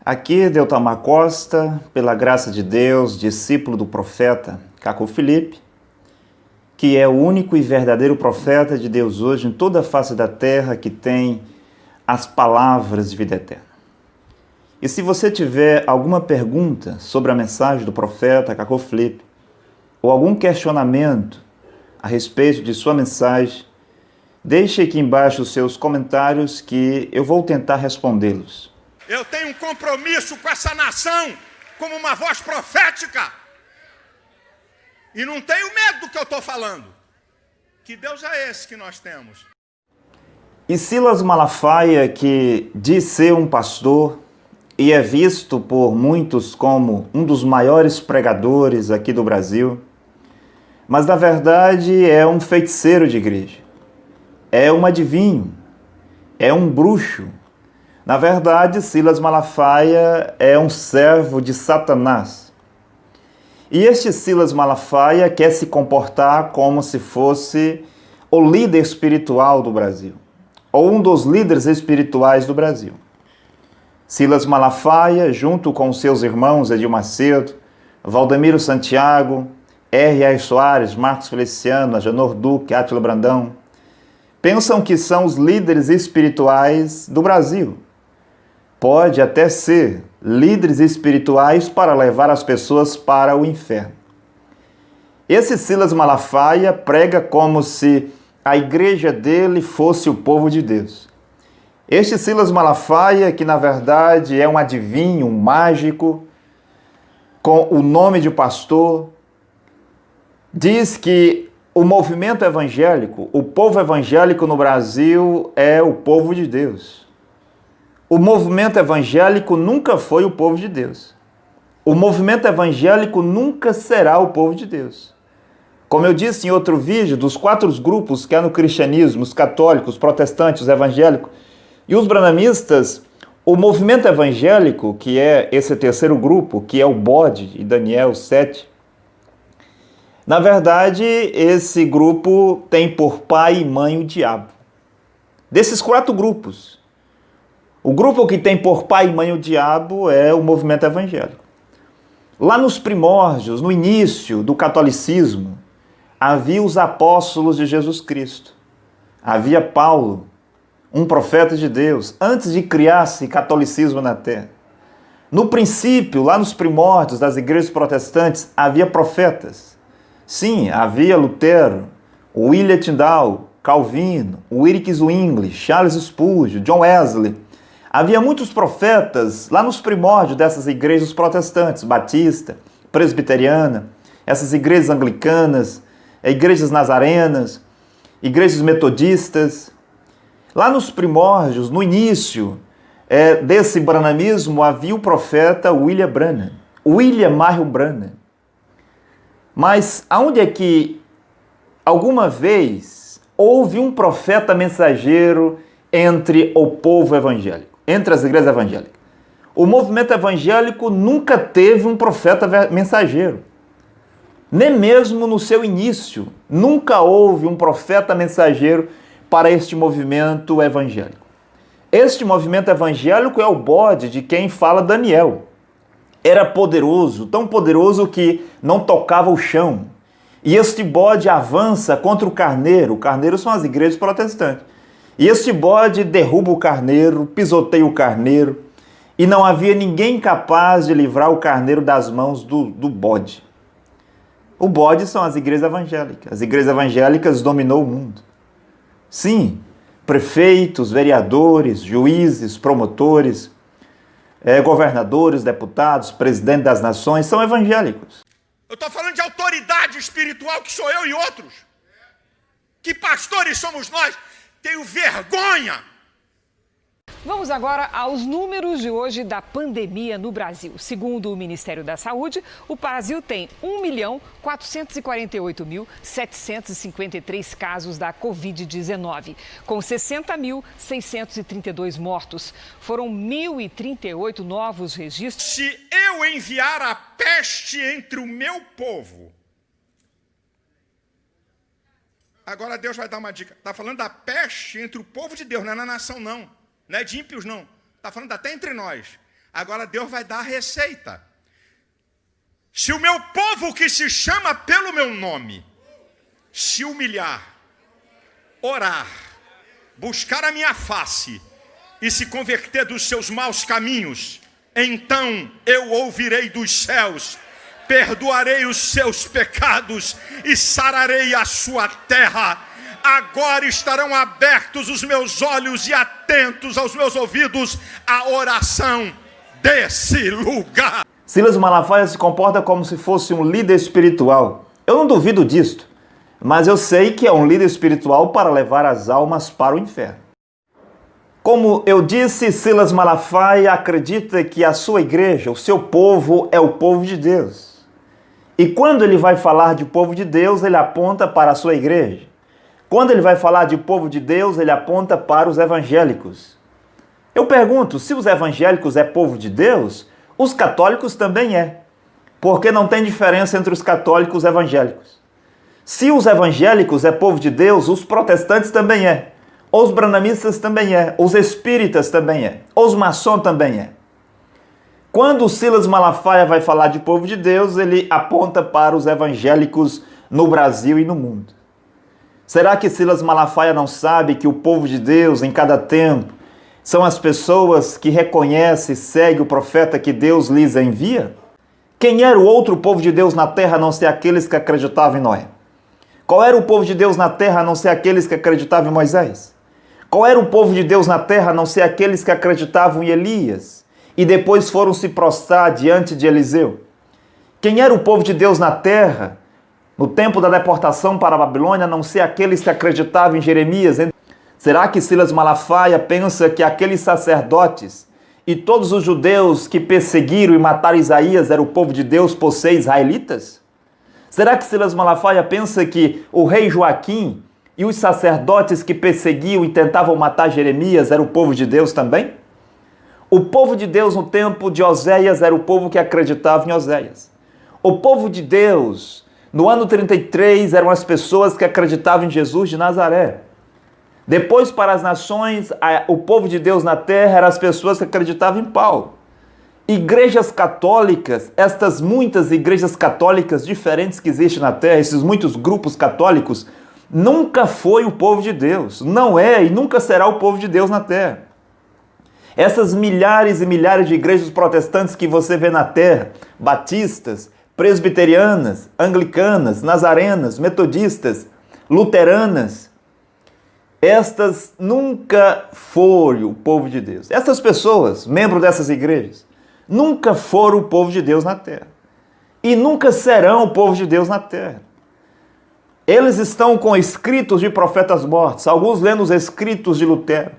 Aqui, Deltamar Costa, pela graça de Deus, discípulo do profeta Cacó Filipe, que é o único e verdadeiro profeta de Deus hoje em toda a face da terra que tem as palavras de vida eterna. E se você tiver alguma pergunta sobre a mensagem do profeta Cacó Filipe, ou algum questionamento a respeito de sua mensagem, deixe aqui embaixo os seus comentários que eu vou tentar respondê-los. Eu tenho um compromisso com essa nação como uma voz profética. E não tenho medo do que eu estou falando. Que Deus é esse que nós temos? E Silas Malafaia, que diz ser um pastor e é visto por muitos como um dos maiores pregadores aqui do Brasil, mas na verdade é um feiticeiro de igreja, é um adivinho, é um bruxo. Na verdade, Silas Malafaia é um servo de Satanás. E este Silas Malafaia quer se comportar como se fosse o líder espiritual do Brasil, ou um dos líderes espirituais do Brasil. Silas Malafaia, junto com seus irmãos Edir Macedo, Valdemiro Santiago, R.A. Soares, Marcos Feliciano, Agenor Duque, Átila Brandão, pensam que são os líderes espirituais do Brasil. Pode até ser líderes espirituais para levar as pessoas para o inferno. Esse Silas Malafaia prega como se a igreja dele fosse o povo de Deus. Este Silas Malafaia, que na verdade é um adivinho, um mágico, com o nome de pastor, diz que o movimento evangélico, o povo evangélico no Brasil é o povo de Deus. O movimento evangélico nunca foi o povo de Deus. O movimento evangélico nunca será o povo de Deus. Como eu disse em outro vídeo, dos 4 grupos que há no cristianismo, os católicos, os protestantes, os evangélicos e os branamistas, o movimento evangélico, que é esse terceiro grupo, que é o bode de Daniel 7, na verdade, esse grupo tem por pai e mãe o diabo. Desses 4 grupos, o grupo que tem por pai e mãe o diabo é o movimento evangélico. Lá nos primórdios, no início do catolicismo, havia os apóstolos de Jesus Cristo. Havia Paulo, um profeta de Deus, antes de criar-se catolicismo na terra. No princípio, lá nos primórdios das igrejas protestantes, havia profetas. Sim, havia Lutero, William Tyndale, Calvino, Ulrich Zwingli, Charles Spurgeon, John Wesley. Havia muitos profetas lá nos primórdios dessas igrejas protestantes, batista, presbiteriana, essas igrejas anglicanas, igrejas nazarenas, igrejas metodistas. Lá nos primórdios, no início desse branamismo, havia o profeta William Branham, William Marion Branham. Mas aonde é que alguma vez houve um profeta mensageiro entre o povo evangélico, entre as igrejas evangélicas? O movimento evangélico nunca teve um profeta mensageiro. Nem mesmo no seu início, nunca houve um profeta mensageiro para este movimento evangélico. Este movimento evangélico é o bode de quem fala Daniel. Era poderoso, tão poderoso que não tocava o chão. E este bode avança contra o carneiro. O carneiro são as igrejas protestantes. E este bode derruba o carneiro, pisoteia o carneiro. E não havia ninguém capaz de livrar o carneiro das mãos do bode. O bode são as igrejas evangélicas. As igrejas evangélicas dominou o mundo. Sim, prefeitos, vereadores, juízes, promotores, governadores, deputados, presidentes das nações são evangélicos. Eu estou falando de autoridade espiritual, que sou eu e outros. Que pastores somos nós? Tenho vergonha! Vamos agora aos números de hoje da pandemia no Brasil. Segundo o Ministério da Saúde, o Brasil tem 1.448.753 casos da Covid-19, com 60.632 mortos. Foram 1.038 novos registros. Se eu enviar a peste entre o meu povo... Agora Deus vai dar uma dica. Está falando da peste entre o povo de Deus, não é na nação, não. Não é de ímpios, não. Está falando até entre nós. Agora Deus vai dar a receita. Se o meu povo que se chama pelo meu nome se humilhar, orar, buscar a minha face e se converter dos seus maus caminhos, então eu ouvirei dos céus, perdoarei os seus pecados e sararei a sua terra. Agora estarão abertos os meus olhos e atentos aos meus ouvidos à oração desse lugar. Silas Malafaia se comporta como se fosse um líder espiritual. Eu não duvido disto, mas eu sei que é um líder espiritual para levar as almas para o inferno. Como eu disse, Silas Malafaia acredita que a sua igreja, o seu povo, é o povo de Deus. E quando ele vai falar de povo de Deus, ele aponta para a sua igreja. Quando ele vai falar de povo de Deus, ele aponta para os evangélicos. Eu pergunto, se os evangélicos é povo de Deus, os católicos também é. Porque não tem diferença entre os católicos e os evangélicos. Se os evangélicos é povo de Deus, os protestantes também é. Os branamistas também é. Os espíritas também é. Os maçons também é. Quando o Silas Malafaia vai falar de povo de Deus, ele aponta para os evangélicos no Brasil e no mundo. Será que Silas Malafaia não sabe que o povo de Deus, em cada tempo, são as pessoas que reconhecem e seguem o profeta que Deus lhes envia? Quem era o outro povo de Deus na terra a não ser aqueles que acreditavam em Noé? Qual era o povo de Deus na terra a não ser aqueles que acreditavam em Moisés? Qual era o povo de Deus na terra a não ser aqueles que acreditavam em Elias e depois foram se prostrar diante de Eliseu? Quem era o povo de Deus na terra no tempo da deportação para a Babilônia a não ser aqueles que acreditavam em Jeremias? Será que Silas Malafaia pensa que aqueles sacerdotes e todos os judeus que perseguiram e mataram Isaías eram o povo de Deus por ser israelitas? Será que Silas Malafaia pensa que o rei Joaquim e os sacerdotes que perseguiam e tentavam matar Jeremias eram o povo de Deus também? O povo de Deus no tempo de Oséias era o povo que acreditava em Oséias. O povo de Deus no ano 33 eram as pessoas que acreditavam em Jesus de Nazaré. Depois, para as nações, o povo de Deus na terra eram as pessoas que acreditavam em Paulo. Igrejas católicas, estas muitas igrejas católicas diferentes que existem na terra, esses muitos grupos católicos, nunca foi o povo de Deus. Não é e nunca será o povo de Deus na terra. Essas milhares e milhares de igrejas protestantes que você vê na terra, batistas, presbiterianas, anglicanas, nazarenas, metodistas, luteranas, estas nunca foram o povo de Deus. Essas pessoas, membros dessas igrejas, nunca foram o povo de Deus na terra. E nunca serão o povo de Deus na terra. Eles estão com escritos de profetas mortos, alguns lendo os escritos de Lutero,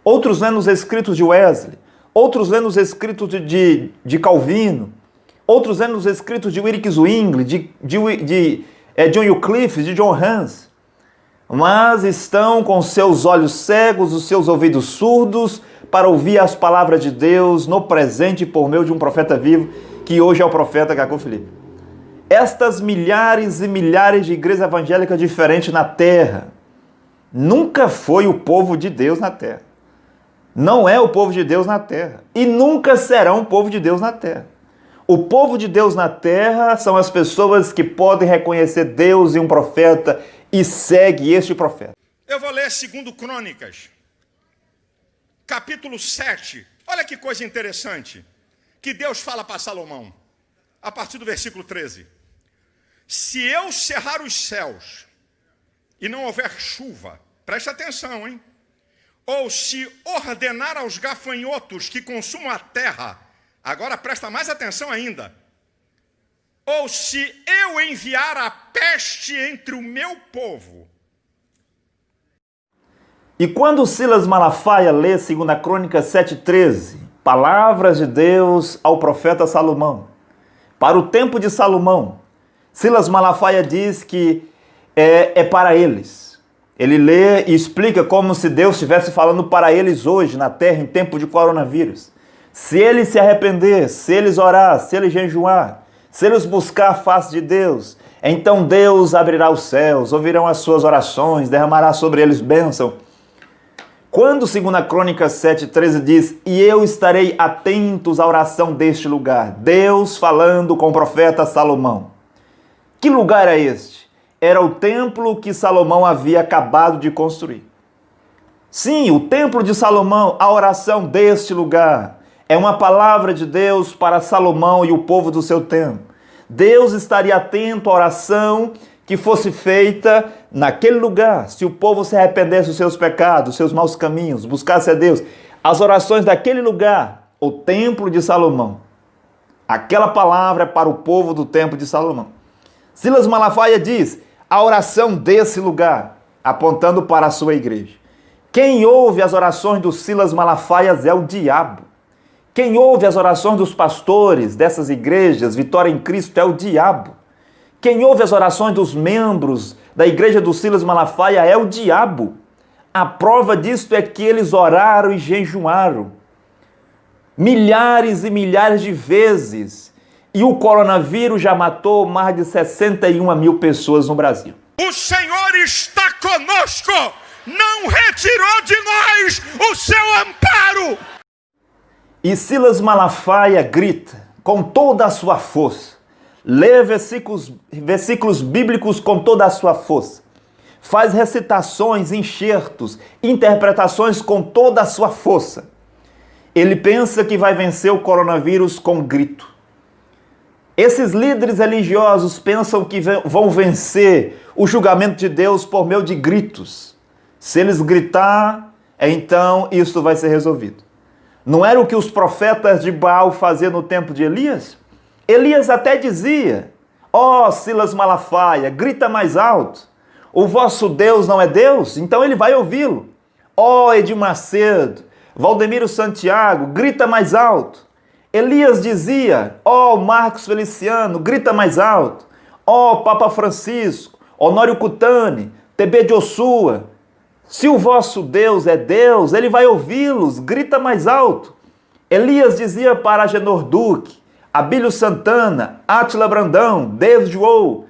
outros lendo os escritos de Wesley, outros lendo os escritos de Calvino, outros lendo os escritos de Ulrich Zwingli, de John Wycliffe, de John Hus. Mas estão com seus olhos cegos, os seus ouvidos surdos, para ouvir as palavras de Deus no presente por meio de um profeta vivo, que hoje é o profeta Cacô Felipe. Estas milhares e milhares de igrejas evangélicas diferentes na terra, nunca foi o povo de Deus na terra. Não é o povo de Deus na terra. E nunca serão o povo de Deus na terra. O povo de Deus na terra são as pessoas que podem reconhecer Deus e um profeta e segue este profeta. Eu vou ler 2 Crônicas, capítulo 7. Olha que coisa interessante que Deus fala para Salomão, a partir do versículo 13. Se eu cerrar os céus e não houver chuva, preste atenção, hein? Ou se ordenar aos gafanhotos que consumam a terra, agora presta mais atenção ainda. Ou se eu enviar a peste entre o meu povo. E quando Silas Malafaia lê 2 Crônicas 7,13, palavras de Deus ao profeta Salomão, para o tempo de Salomão, Silas Malafaia diz que é para eles. Ele lê e explica como se Deus estivesse falando para eles hoje na terra em tempo de coronavírus. Se eles se arrepender, se eles orar, se eles jejuar, se eles buscar a face de Deus, então Deus abrirá os céus, ouvirão as suas orações, derramará sobre eles bênção. Quando 2 Crônicas 7,13 diz: e eu estarei atentos à oração deste lugar, Deus falando com o profeta Salomão. Que lugar é este? Era o templo que Salomão havia acabado de construir. Sim, o templo de Salomão, a oração deste lugar, é uma palavra de Deus para Salomão e o povo do seu tempo. Deus estaria atento à oração que fosse feita naquele lugar, se o povo se arrependesse dos seus pecados, dos seus maus caminhos, buscasse a Deus. As orações daquele lugar, o templo de Salomão. Aquela palavra é para o povo do templo de Salomão. Silas Malafaia diz: a oração desse lugar, apontando para a sua igreja. Quem ouve as orações dos Silas Malafaias é o diabo. Quem ouve as orações dos pastores dessas igrejas, Vitória em Cristo, é o diabo. Quem ouve as orações dos membros da igreja do Silas Malafaia é o diabo. A prova disto é que eles oraram e jejuaram milhares e milhares de vezes. E o coronavírus já matou mais de 61 mil pessoas no Brasil. O Senhor está conosco, não retirou de nós o seu amparo. E Silas Malafaia grita com toda a sua força. Lê versículos bíblicos com toda a sua força. Faz recitações, enxertos, interpretações com toda a sua força. Ele pensa que vai vencer o coronavírus com grito. Esses líderes religiosos pensam que vão vencer o julgamento de Deus por meio de gritos. Se eles gritar, então isso vai ser resolvido. Não era o que os profetas de Baal faziam no tempo de Elias? Elias até dizia: ó Silas Malafaia, grita mais alto. O vosso Deus não é Deus? Então ele vai ouvi-lo. Ó Edir Macedo, Valdemiro Santiago, grita mais alto. Elias dizia: ó Marcos Feliciano, grita mais alto. Ó Papa Francisco, Honório Cutani, TB de Ossua. Se o vosso Deus é Deus, ele vai ouvi-los, grita mais alto. Elias dizia para Agenor Duque, Abílio Santana, Átila Brandão, David Joe,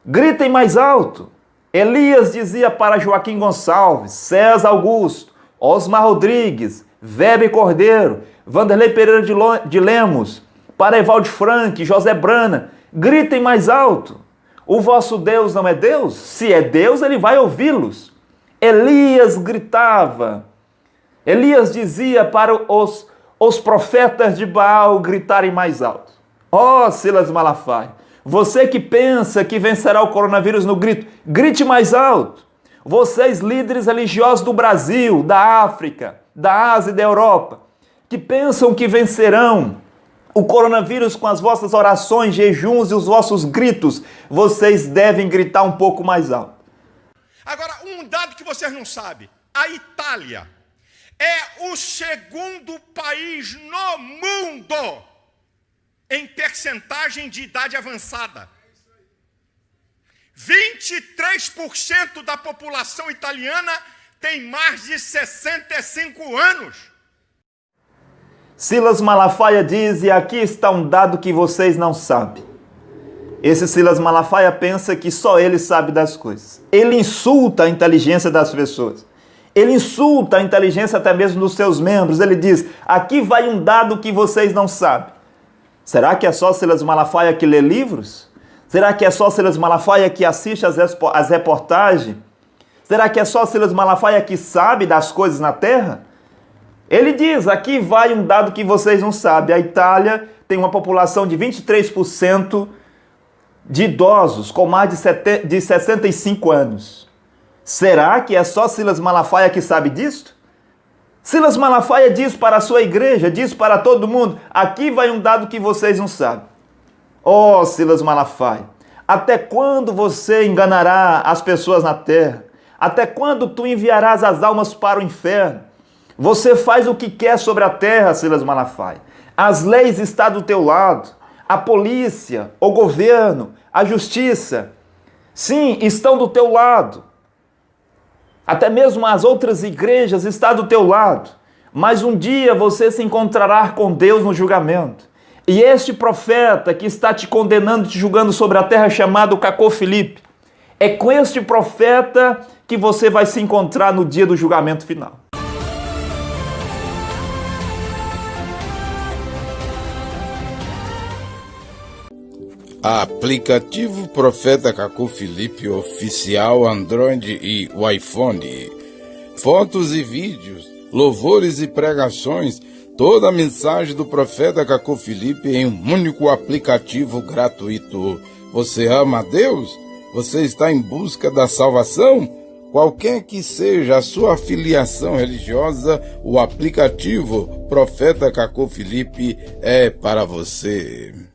gritem mais alto. Elias dizia para Joaquim Gonçalves, César Augusto, Osmar Rodrigues, Weber Cordeiro, Vanderlei Pereira de Lemos, para Evaldo Frank, José Brana, gritem mais alto. O vosso Deus não é Deus? Se é Deus, ele vai ouvi-los. Elias gritava. Elias dizia para os profetas de Baal gritarem mais alto. Ó Silas Malafaia, você que pensa que vencerá o coronavírus no grito, grite mais alto. Vocês líderes religiosos do Brasil, da África, da Ásia e da Europa, que pensam que vencerão o coronavírus com as vossas orações, jejuns e os vossos gritos, vocês devem gritar um pouco mais alto. Agora, um dado que vocês não sabem: a Itália é o segundo país no mundo em percentagem de idade avançada. 23% da população italiana tem mais de 65 anos. Silas Malafaia diz, e aqui está um dado que vocês não sabem. Esse Silas Malafaia pensa que só ele sabe das coisas. Ele insulta a inteligência das pessoas. Ele insulta a inteligência até mesmo dos seus membros. Ele diz, aqui vai um dado que vocês não sabem. Será que é só Silas Malafaia que lê livros? Será que é só Silas Malafaia que assiste às reportagens? Será que é só Silas Malafaia que sabe das coisas na terra? Ele diz, aqui vai um dado que vocês não sabem. A Itália tem uma população de 23% de idosos com mais de 65 anos. Será que é só Silas Malafaia que sabe disto? Silas Malafaia diz para a sua igreja, diz para todo mundo, aqui vai um dado que vocês não sabem. Oh, Silas Malafaia, até quando você enganará as pessoas na terra? Até quando tu enviarás as almas para o inferno? Você faz o que quer sobre a terra, Silas Malafaia. As leis estão do teu lado. A polícia, o governo, a justiça, sim, estão do teu lado. Até mesmo as outras igrejas estão do teu lado. Mas um dia você se encontrará com Deus no julgamento. E este profeta que está te condenando, te julgando sobre a terra, chamado Cacô Filipe, é com este profeta que você vai se encontrar no dia do julgamento final. Aplicativo Profeta Cacu Felipe oficial Android e o iPhone. Fotos e vídeos, louvores e pregações, toda a mensagem do Profeta Cacu Felipe em um único aplicativo gratuito. Você ama a Deus? Você está em busca da salvação? Qualquer que seja a sua filiação religiosa, o aplicativo Profeta Cacu Felipe é para você.